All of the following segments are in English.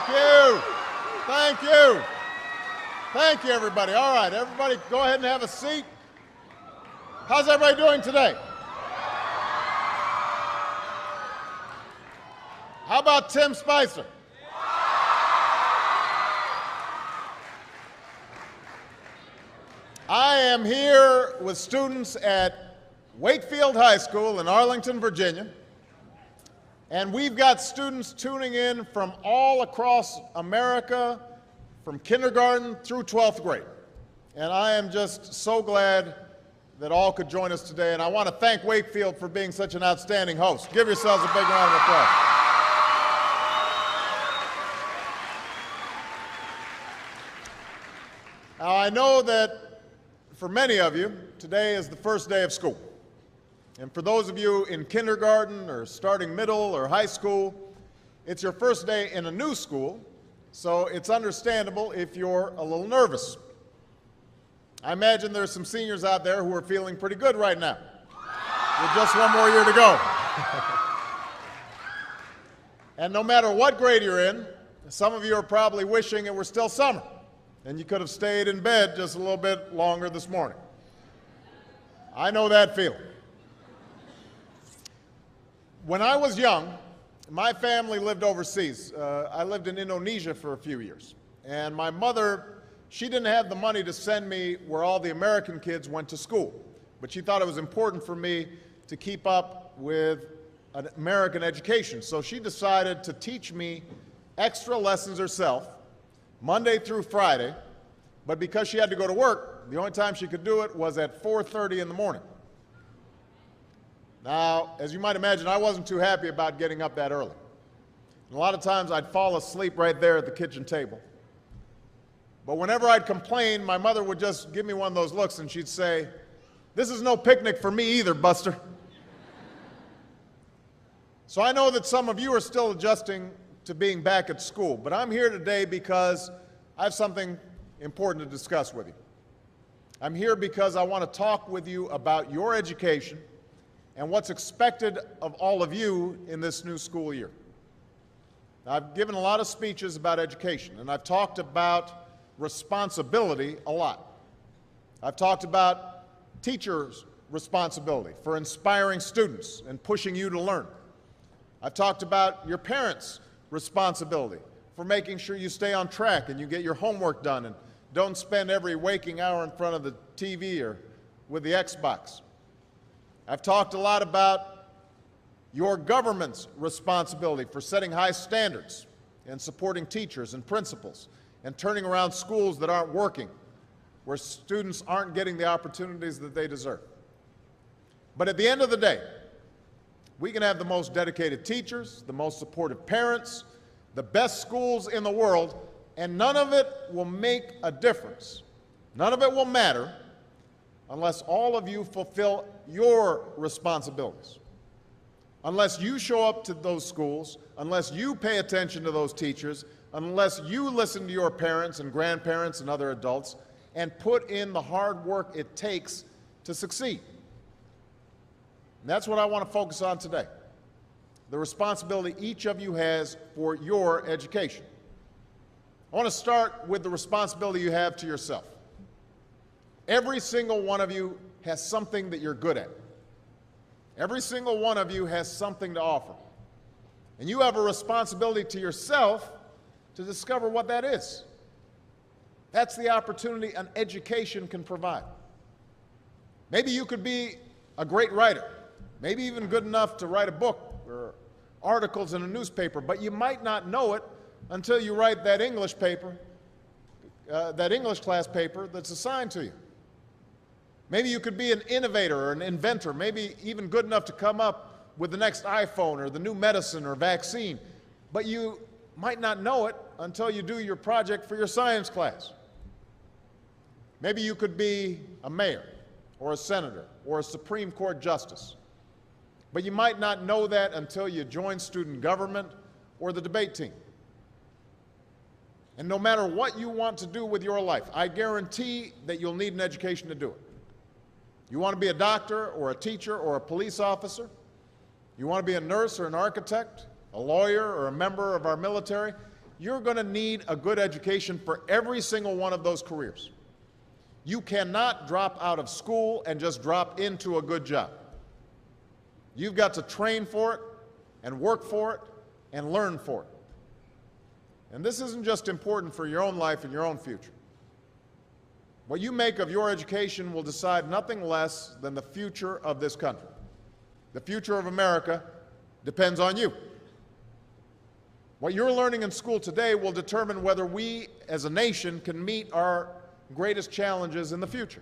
Thank you. Thank you. Thank you, everybody. All right, everybody go ahead and have a seat. How's everybody doing today? How about Tim Spicer? I am here with students at Wakefield High School in Arlington, Virginia, and we've got students tuning in from all across America, from kindergarten through 12th grade. And I am just so glad that all could join us today, and I want to thank Wakefield for being such an outstanding host. Give yourselves a big round of applause. Now, I know that for many of you, today is the first day of school. And for those of you in kindergarten or starting middle or high school, it's your first day in a new school, so it's understandable if you're a little nervous. I imagine there's some seniors out there who are feeling pretty good right now, with just one more year to go. And no matter what grade you're in, some of you are probably wishing it were still summer, and you could have stayed in bed just a little bit longer this morning. I know that feeling. When I was young, my family lived overseas. I lived in Indonesia for a few years. And my mother, she didn't have the money to send me where all the American kids went to school. But she thought it was important for me to keep up with an American education. So she decided to teach me extra lessons herself, Monday through Friday. But because she had to go to work, the only time she could do it was at 4:30 in the morning. Now, as you might imagine, I wasn't too happy about getting up that early. And a lot of times I'd fall asleep right there at the kitchen table. But whenever I'd complain, my mother would just give me one of those looks and she'd say, "This is no picnic for me either, Buster." So I know that some of you are still adjusting to being back at school, but I'm here today because I have something important to discuss with you. I'm here because I want to talk with you about your education and what's expected of all of you in this new school year. Now, I've given a lot of speeches about education, and I've talked about responsibility a lot. I've talked about teachers' responsibility for inspiring students and pushing you to learn. I've talked about your parents' responsibility for making sure you stay on track and you get your homework done and don't spend every waking hour in front of the TV or with the Xbox. I've talked a lot about your government's responsibility for setting high standards and supporting teachers and principals and turning around schools that aren't working, where students aren't getting the opportunities that they deserve. But at the end of the day, we can have the most dedicated teachers, the most supportive parents, the best schools in the world, and none of it will make a difference. None of it will matter unless all of you fulfill your responsibilities. Unless you show up to those schools, unless you pay attention to those teachers, unless you listen to your parents and grandparents and other adults and put in the hard work it takes to succeed. And that's what I want to focus on today, the responsibility each of you has for your education. I want to start with the responsibility you have to yourself. Every single one of you has something that you're good at. Every single one of you has something to offer. And you have a responsibility to yourself to discover what that is. That's the opportunity an education can provide. Maybe you could be a great writer, maybe even good enough to write a book or articles in a newspaper, but you might not know it until you write that English paper, that English class paper that's assigned to you. Maybe you could be an innovator or an inventor, maybe even good enough to come up with the next iPhone or the new medicine or vaccine, but you might not know it until you do your project for your science class. Maybe you could be a mayor or a senator or a Supreme Court justice, but you might not know that until you join student government or the debate team. And no matter what you want to do with your life, I guarantee that you'll need an education to do it. You want to be a doctor or a teacher or a police officer? You want to be a nurse or an architect, a lawyer or a member of our military? you're going to need a good education for every single one of those careers. You cannot drop out of school and just drop into a good job. You've got to train for it and work for it and learn for it. And this isn't just important for your own life and your own future. What you make of your education will decide nothing less than the future of this country. The future of America depends on you. What you're learning in school today will determine whether we as a nation can meet our greatest challenges in the future.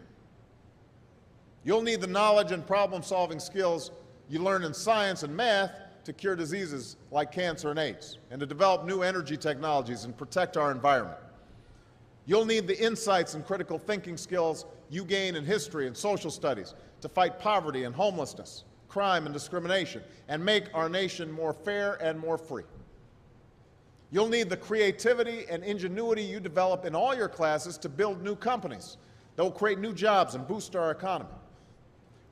You'll need the knowledge and problem-solving skills you learn in science and math to cure diseases like cancer and AIDS, and to develop new energy technologies and protect our environment. You'll need the insights and critical thinking skills you gain in history and social studies to fight poverty and homelessness, crime and discrimination, and make our nation more fair and more free. You'll need the creativity and ingenuity you develop in all your classes to build new companies that will create new jobs and boost our economy.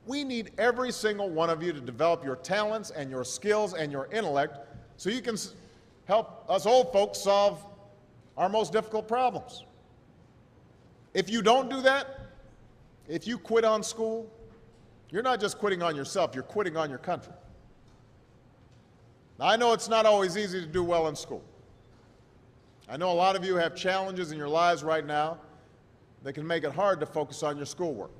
We need every single one of you to develop your talents and your skills and your intellect so you can help us old folks solve our most difficult problems. If you don't do that, if you quit on school, you're not just quitting on yourself, you're quitting on your country. Now, I know it's not always easy to do well in school. I know a lot of you have challenges in your lives right now that can make it hard to focus on your schoolwork.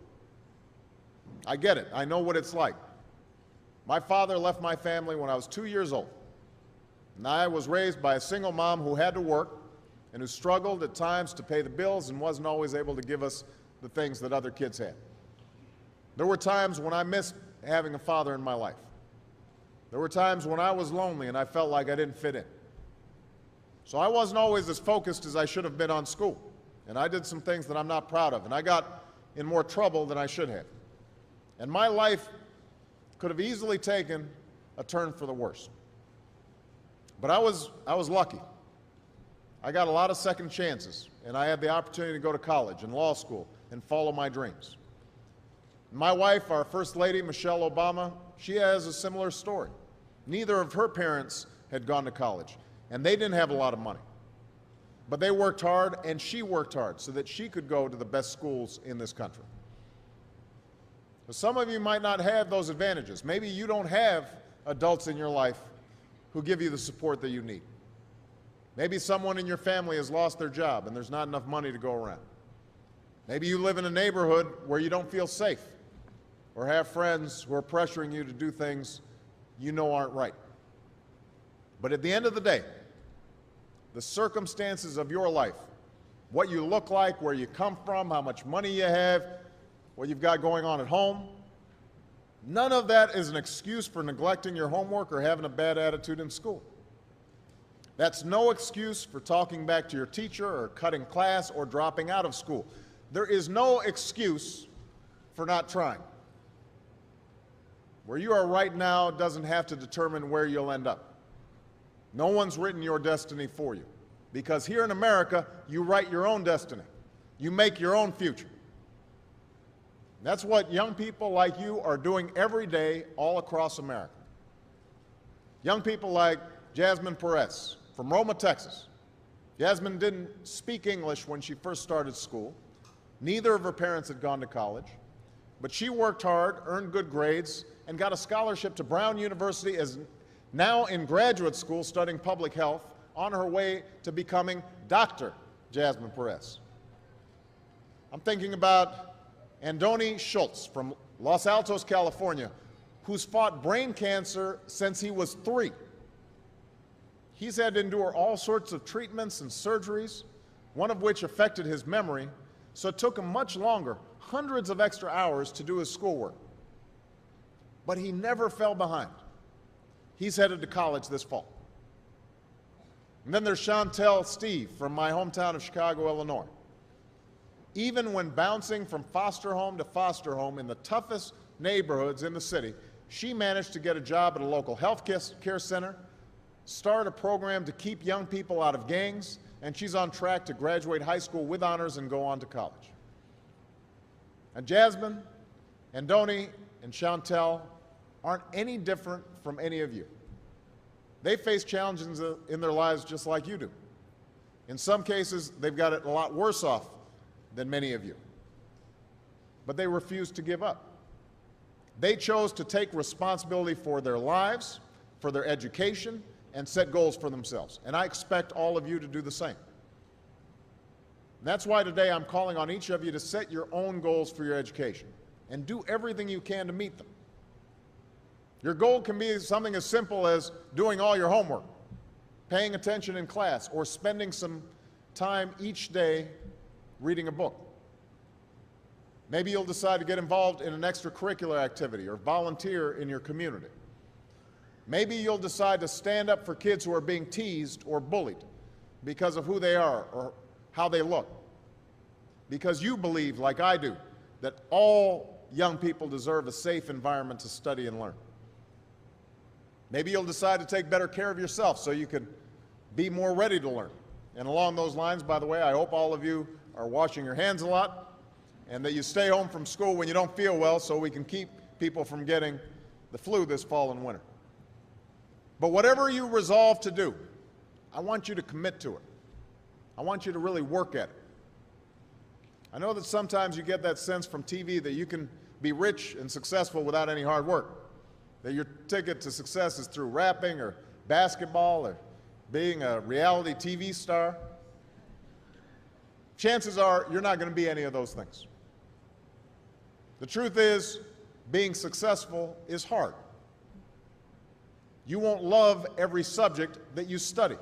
I get it. I know what it's like. My father left my family when I was 2 years old, and I was raised by a single mom who had to work and who struggled at times to pay the bills and wasn't always able to give us the things that other kids had. There were times when I missed having a father in my life. There were times when I was lonely and I felt like I didn't fit in. So I wasn't always as focused as I should have been on school, and I did some things that I'm not proud of, and I got in more trouble than I should have. And my life could have easily taken a turn for the worse. But I was lucky. I got a lot of second chances, and I had the opportunity to go to college and law school and follow my dreams. My wife, our First Lady, Michelle Obama, she has a similar story. Neither of her parents had gone to college, and they didn't have a lot of money. But they worked hard, and she worked hard so that she could go to the best schools in this country. But some of you might not have those advantages. Maybe you don't have adults in your life who give you the support that you need. Maybe someone in your family has lost their job and there's not enough money to go around. Maybe you live in a neighborhood where you don't feel safe or have friends who are pressuring you to do things you know aren't right. But at the end of the day, the circumstances of your life, what you look like, where you come from, how much money you have, what you've got going on at home, none of that is an excuse for neglecting your homework or having a bad attitude in school. That's no excuse for talking back to your teacher or cutting class or dropping out of school. There is no excuse for not trying. Where you are right now doesn't have to determine where you'll end up. No one's written your destiny for you, because here in America, you write your own destiny. You make your own future. That's what young people like you are doing every day all across America. Young people like Jasmine Perez from Roma, Texas. Jasmine didn't speak English when she first started school. Neither of her parents had gone to college. But she worked hard, earned good grades, and got a scholarship to Brown University, as now in graduate school studying public health, on her way to becoming Dr. Jasmine Perez. I'm thinking about Andoni Schultz from Los Altos, California, who's fought brain cancer since he was 3. He's had to endure all sorts of treatments and surgeries, one of which affected his memory, so it took him much longer, hundreds of extra hours, to do his schoolwork. But he never fell behind. He's headed to college this fall. And then there's Chantel Steve from my hometown of Chicago, Illinois. Even when bouncing from foster home to foster home in the toughest neighborhoods in the city, she managed to get a job at a local health care center, start a program to keep young people out of gangs, and she's on track to graduate high school with honors and go on to college. And Jasmine, Andoni, and Chantel aren't any different from any of you. They face challenges in their lives just like you do. In some cases, they've got it a lot worse off than many of you. But they refuse to give up. They chose to take responsibility for their lives, for their education, and set goals for themselves. And I expect all of you to do the same. That's why today I'm calling on each of you to set your own goals for your education and do everything you can to meet them. Your goal can be something as simple as doing all your homework, paying attention in class, or spending some time each day reading a book. Maybe you'll decide to get involved in an extracurricular activity or volunteer in your community. Maybe you'll decide to stand up for kids who are being teased or bullied because of who they are or how they look. Because you believe, like I do, that all young people deserve a safe environment to study and learn. Maybe you'll decide to take better care of yourself so you can be more ready to learn. And along those lines, by the way, I hope all of you are washing your hands a lot and that you stay home from school when you don't feel well so we can keep people from getting the flu this fall and winter. But whatever you resolve to do, I want you to commit to it. I want you to really work at it. I know that sometimes you get that sense from TV that you can be rich and successful without any hard work, that your ticket to success is through rapping or basketball or being a reality TV star. Chances are you're not going to be any of those things. The truth is, being successful is hard. You won't love every subject that you study.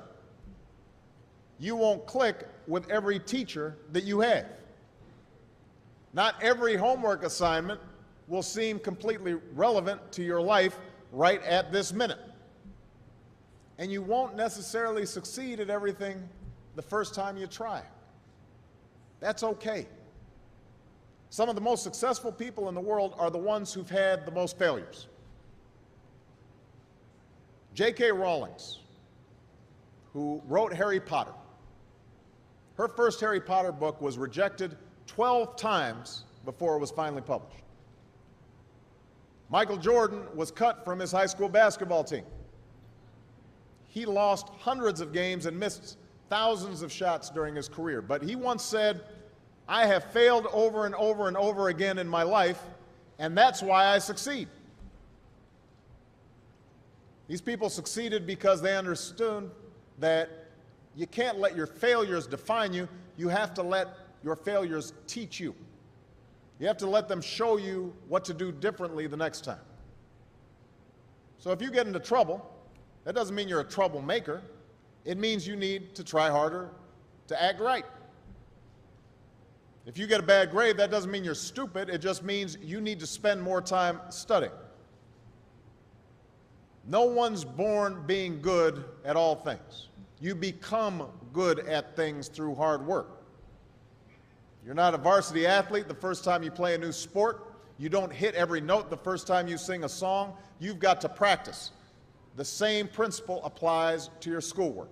You won't click with every teacher that you have. Not every homework assignment will seem completely relevant to your life right at this minute. And you won't necessarily succeed at everything the first time you try. That's okay. Some of the most successful people in the world are the ones who've had the most failures. J.K. Rowling, who wrote Harry Potter, her first Harry Potter book was rejected 12 times before it was finally published. Michael Jordan was cut from his high school basketball team. He lost hundreds of games and missed thousands of shots during his career. But he once said, "I have failed over and over and over again in my life, and that's why I succeed." These people succeeded because they understood that you can't let your failures define you. You have to let your failures teach you. You have to let them show you what to do differently the next time. So if you get into trouble, that doesn't mean you're a troublemaker. It means you need to try harder to act right. If you get a bad grade, that doesn't mean you're stupid. It just means you need to spend more time studying. No one's born being good at all things. You become good at things through hard work. You're not a varsity athlete the first time you play a new sport. You don't hit every note the first time you sing a song. You've got to practice. The same principle applies to your schoolwork.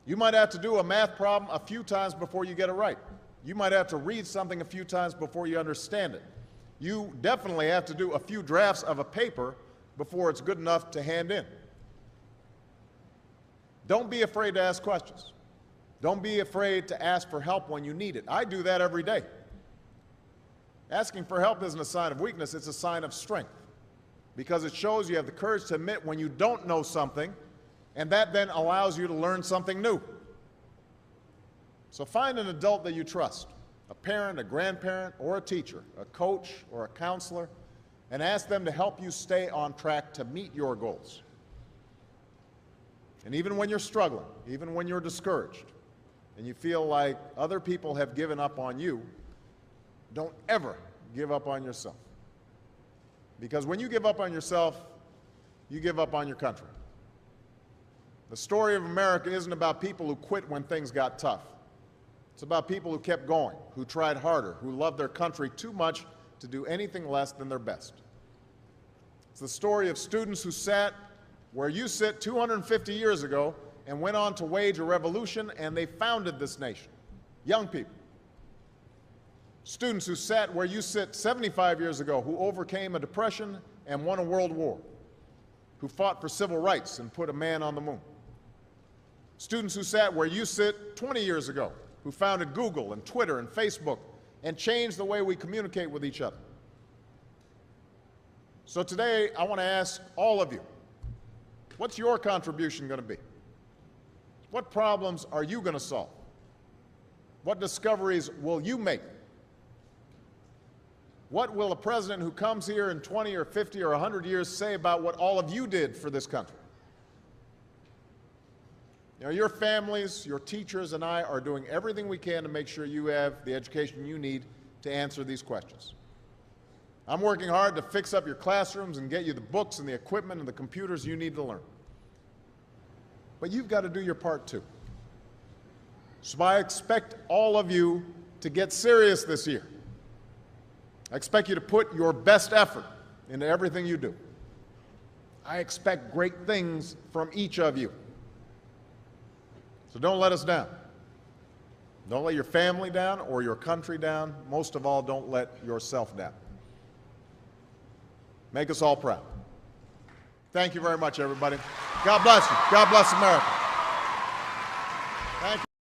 You might have to do a math problem a few times before you get it right. You might have to read something a few times before you understand it. You definitely have to do a few drafts of a paper before it's good enough to hand in. Don't be afraid to ask questions. Don't be afraid to ask for help when you need it. I do that every day. Asking for help isn't a sign of weakness, it's a sign of strength, because it shows you have the courage to admit when you don't know something, and that then allows you to learn something new. So find an adult that you trust, a parent, a grandparent, or a teacher, a coach, or a counselor, and ask them to help you stay on track to meet your goals. And even when you're struggling, even when you're discouraged, and you feel like other people have given up on you, don't ever give up on yourself. Because when you give up on yourself, you give up on your country. The story of America isn't about people who quit when things got tough. It's about people who kept going, who tried harder, who loved their country too much to do anything less than their best. It's the story of students who sat where you sit 250 years ago and went on to wage a revolution, and they founded this nation. Young people. Students who sat where you sit 75 years ago, who overcame a depression and won a world war, who fought for civil rights and put a man on the moon. Students who sat where you sit 20 years ago, who founded Google and Twitter and Facebook and changed the way we communicate with each other. So today, I want to ask all of you, what's your contribution going to be? What problems are you going to solve? What discoveries will you make? What will a president who comes here in 20 or 50 or 100 years say about what all of you did for this country? You know, your families, your teachers, and I are doing everything we can to make sure you have the education you need to answer these questions. I'm working hard to fix up your classrooms and get you the books and the equipment and the computers you need to learn. But you've got to do your part too. So I expect all of you to get serious this year. I expect you to put your best effort into everything you do. I expect great things from each of you. So don't let us down. Don't let your family down or your country down. Most of all, don't let yourself down. Make us all proud. Thank you very much, everybody. God bless you. God bless America.